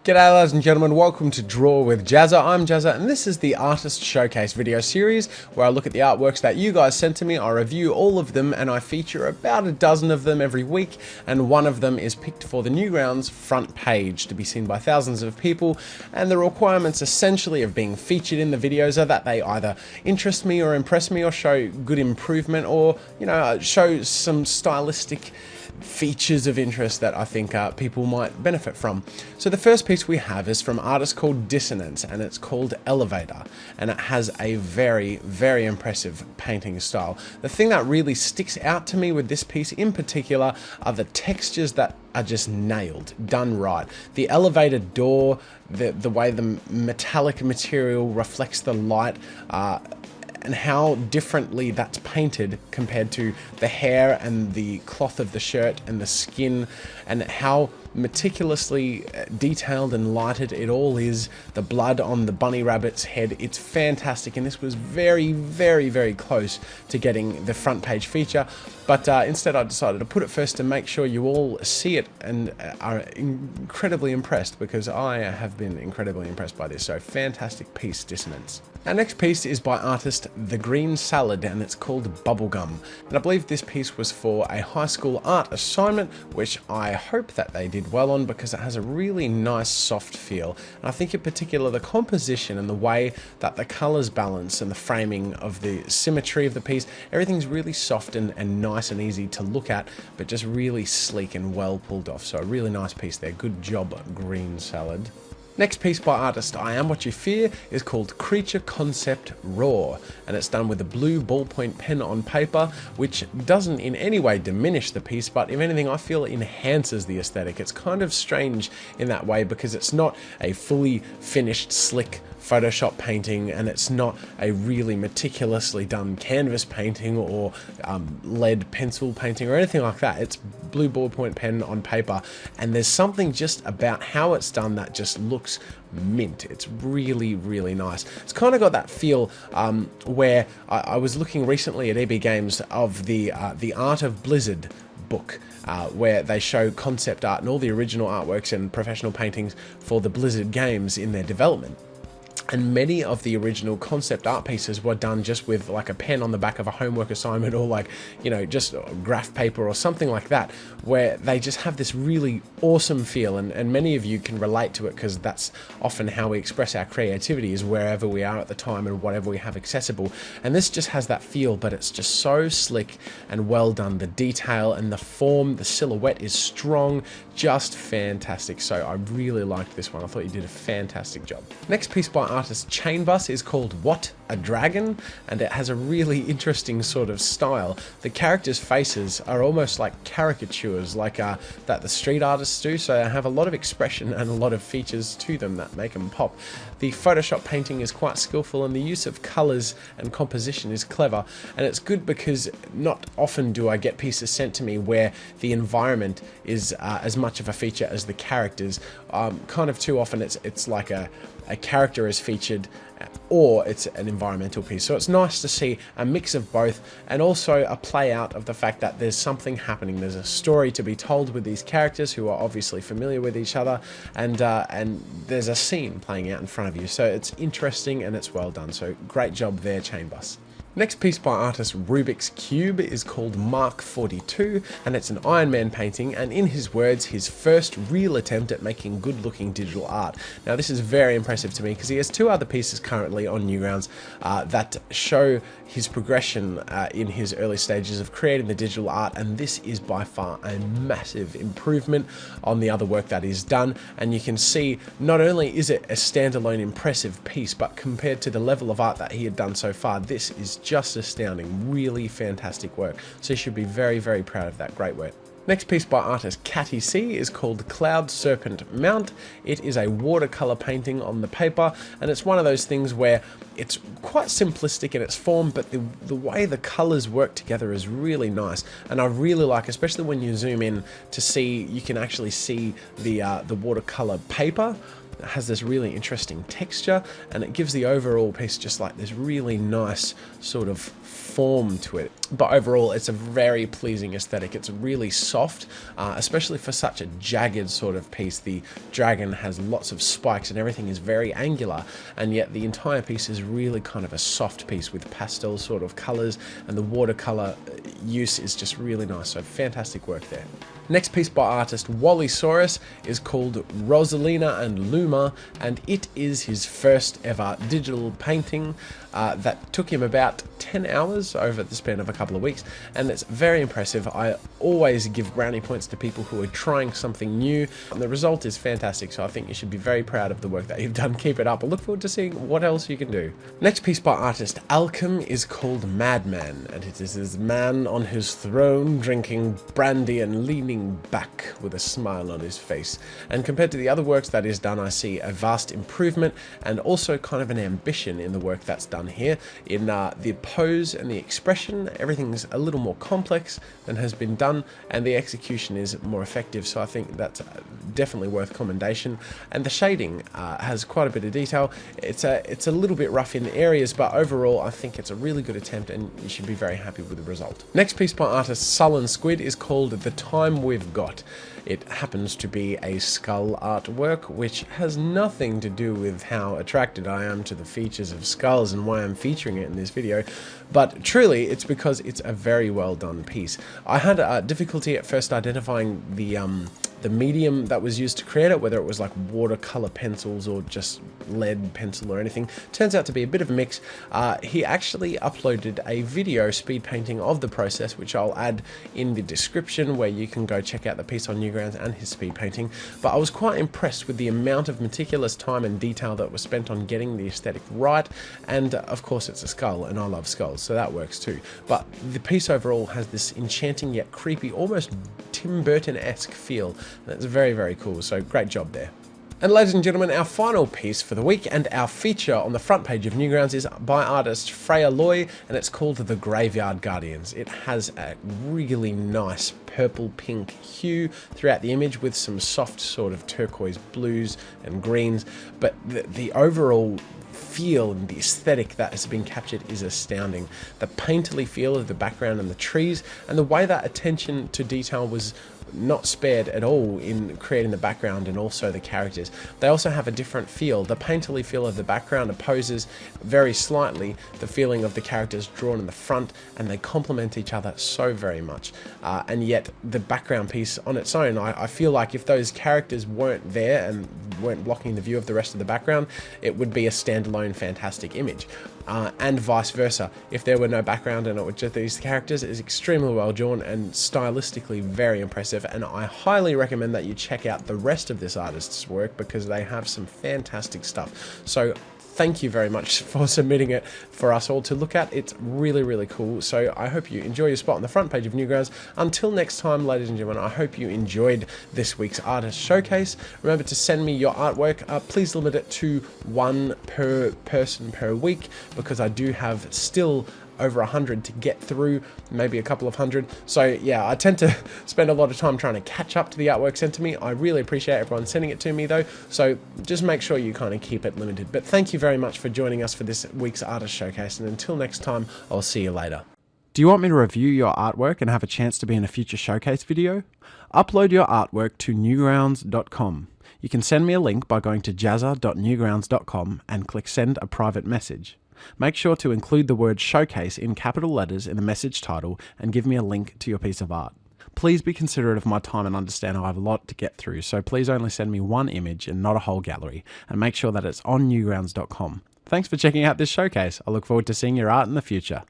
G'day ladies and gentlemen, welcome to Draw with Jazza. I'm Jazza and this is the Artist Showcase video series where I look at the artworks that you guys sent to me, I review all of them and I feature about a dozen of them every week, and one of them is picked for the Newgrounds front page to be seen by thousands of people. And the requirements essentially of being featured in the videos are that they either interest me or impress me or show good improvement or, show some stylistic features of interest that I think people might benefit from. So the first piece we have is from an artist called Dissonant and it's called Elevator, and it has a very, very impressive painting style. The thing that really sticks out to me with this piece in particular are the textures that are just nailed, done right. The elevated door, the way the metallic material reflects the light, and how differently that's painted compared to the hair and the cloth of the shirt and the skin, and how meticulously detailed and lighted it all is. The blood on the bunny rabbit's head, it's fantastic, and this was very, very, very close to getting the front page feature, but instead I decided to put it first to make sure you all see it and are incredibly impressed, because I have been incredibly impressed by this. So fantastic piece, Dissonance. Our next piece is by artist The Green Salad and it's called Bubblegum, and I believe this piece was for a high school art assignment, which I hope that they did well on because it has a really nice soft feel, and I think in particular the composition and the way that the colours balance and the framing of the symmetry of the piece, everything's really soft and nice and easy to look at, but just really sleek and well pulled off. So a really nice piece there. Good job, Green Salad. Next piece by artist I Am What You Fear is called Creature Concept Raw, and it's done with a blue ballpoint pen on paper, which doesn't in any way diminish the piece, but if anything I feel it enhances the aesthetic. It's kind of strange in that way because it's not a fully finished slick Photoshop painting, and it's not a really meticulously done canvas painting or lead pencil painting or anything like that. It's blue ballpoint pen on paper, and there's something just about how it's done that just looks mint. It's really, really nice. It's kind of got that feel where I was looking recently at EB Games of the Art of Blizzard book, where they show concept art and all the original artworks and professional paintings for the Blizzard games in their development. And many of the original concept art pieces were done just with like a pen on the back of a homework assignment, or like, just graph paper or something like that, where they just have this really awesome feel, and many of you can relate to it because that's often how we express our creativity, is wherever we are at the time and whatever we have accessible. And this just has that feel, but it's just so slick and well done. The detail and the form, the silhouette is strong, just fantastic. So I really liked this one. I thought you did a fantastic job. Next piece by artist Chainbus is called What a Dragon, and it has a really interesting sort of style. The characters' faces are almost like caricatures, like that the street artists do, so they have a lot of expression and a lot of features to them that make them pop. The Photoshop painting is quite skillful, and the use of colours and composition is clever, and it's good because not often do I get pieces sent to me where the environment is as much of a feature as the characters. Kind of too often it's like a character is featured or it's an environmental piece. So it's nice to see a mix of both, and also a play out of the fact that there's something happening. There's a story to be told with these characters who are obviously familiar with each other, and there's a scene playing out in front of you. So it's interesting and it's well done. So great job there, Chainbus. Next piece by artist Rubiks Cube is called Mark 42, and it's an Iron Man painting, and in his words, his first real attempt at making good looking digital art. Now this is very impressive to me because he has two other pieces currently on Newgrounds that show his progression in his early stages of creating the digital art, and this is by far a massive improvement on the other work that he's done. And you can see not only is it a standalone impressive piece, but compared to the level of art that he had done so far, this is just astounding. Really fantastic work. So you should be very, very proud of that. Great work. Next piece by artist Catty See is called Cloud Serpent Mount. It is a watercolor painting on the paper, and it's one of those things where it's quite simplistic in its form, but the way the colors work together is really nice, and I really like, especially when you zoom in to see, you can actually see the watercolor paper. It has this really interesting texture, and it gives the overall piece just like this really nice sort of form to it. But overall, it's a very pleasing aesthetic. It's really soft, especially for such a jagged sort of piece. The dragon has lots of spikes and everything is very angular, and yet the entire piece is really kind of a soft piece with pastel sort of colors, and the watercolor use is just really nice. So fantastic work there. Next piece by artist Wally Soros is called Rosalina and Luma, and it is his first ever digital painting that took him about 10 hours over the span of a couple of weeks, and it's very impressive. I always give brownie points to people who are trying something new, and the result is fantastic, so I think you should be very proud of the work that you've done. Keep it up. I look forward to seeing what else you can do. Next piece by artist Alchemy is called Madman, and it is this man on his throne drinking brandy and leaning back with a smile on his face. And compared to the other works that is done, I see a vast improvement and also kind of an ambition in the work that's done here. In the pose and the expression, everything's a little more complex than has been done, and the execution is more effective, so I think that's definitely worth commendation. And the shading has quite a bit of detail. It's a little bit rough in areas, but overall I think it's a really good attempt, and you should be very happy with the result. Next piece by artist sullensquid is called The Time We've Got. It happens to be a skull artwork, which has nothing to do with how attracted I am to the features of skulls and why I'm featuring it in this video, but truly it's because it's a very well done piece. I had difficulty at first identifying the medium that was used to create it, whether it was like watercolor pencils or just lead pencil or anything. Turns out to be a bit of a mix. He actually uploaded a video speed painting of the process, which I'll add in the description, where you can go check out the piece on Newgrounds and his speed painting. But I was quite impressed with the amount of meticulous time and detail that was spent on getting the aesthetic right, and of course it's a skull, and I love skulls, so that works too. But the piece overall has this enchanting yet creepy, almost Tim Burton-esque feel. That's very, very cool, so great job there. And ladies and gentlemen, our final piece for the week and our feature on the front page of Newgrounds is by artist Freya Loi, and it's called The Graveyard Guardians. It has a really nice purple-pink hue throughout the image with some soft sort of turquoise blues and greens, but the overall feel and the aesthetic that has been captured is astounding. The painterly feel of the background and the trees, and the way that attention to detail was not spared at all in creating the background and also the characters. They also have a different feel. The painterly feel of the background opposes very slightly the feeling of the characters drawn in the front, and they complement each other so very much. And yet the background piece on its own, I feel like if those characters weren't there and weren't blocking the view of the rest of the background, it would be a standalone fantastic image. And vice versa. If there were no background and it was just these characters, it is extremely well drawn and stylistically very impressive, and I highly recommend that you check out the rest of this artist's work because they have some fantastic stuff. So thank you very much for submitting it for us all to look at. It's really, really cool. So I hope you enjoy your spot on the front page of Newgrounds. Until next time, ladies and gentlemen, I hope you enjoyed this week's artist showcase. Remember to send me your artwork. Please limit it to one per person per week, because I do have still over 100 to get through, maybe a couple of hundred. So yeah, I tend to spend a lot of time trying to catch up to the artwork sent to me. I really appreciate everyone sending it to me though, so just make sure you kind of keep it limited. But thank you very much for joining us for this week's artist showcase, and until next time, I'll see you later. Do you want me to review your artwork and have a chance to be in a future showcase video? Upload your artwork to newgrounds.com. You can send me a link by going to jazza.newgrounds.com and click send a private message. Make sure to include the word showcase in capital letters in the message title and give me a link to your piece of art. Please be considerate of my time and understand I have a lot to get through, so please only send me one image and not a whole gallery, and make sure that it's on newgrounds.com. Thanks for checking out this showcase. I look forward to seeing your art in the future.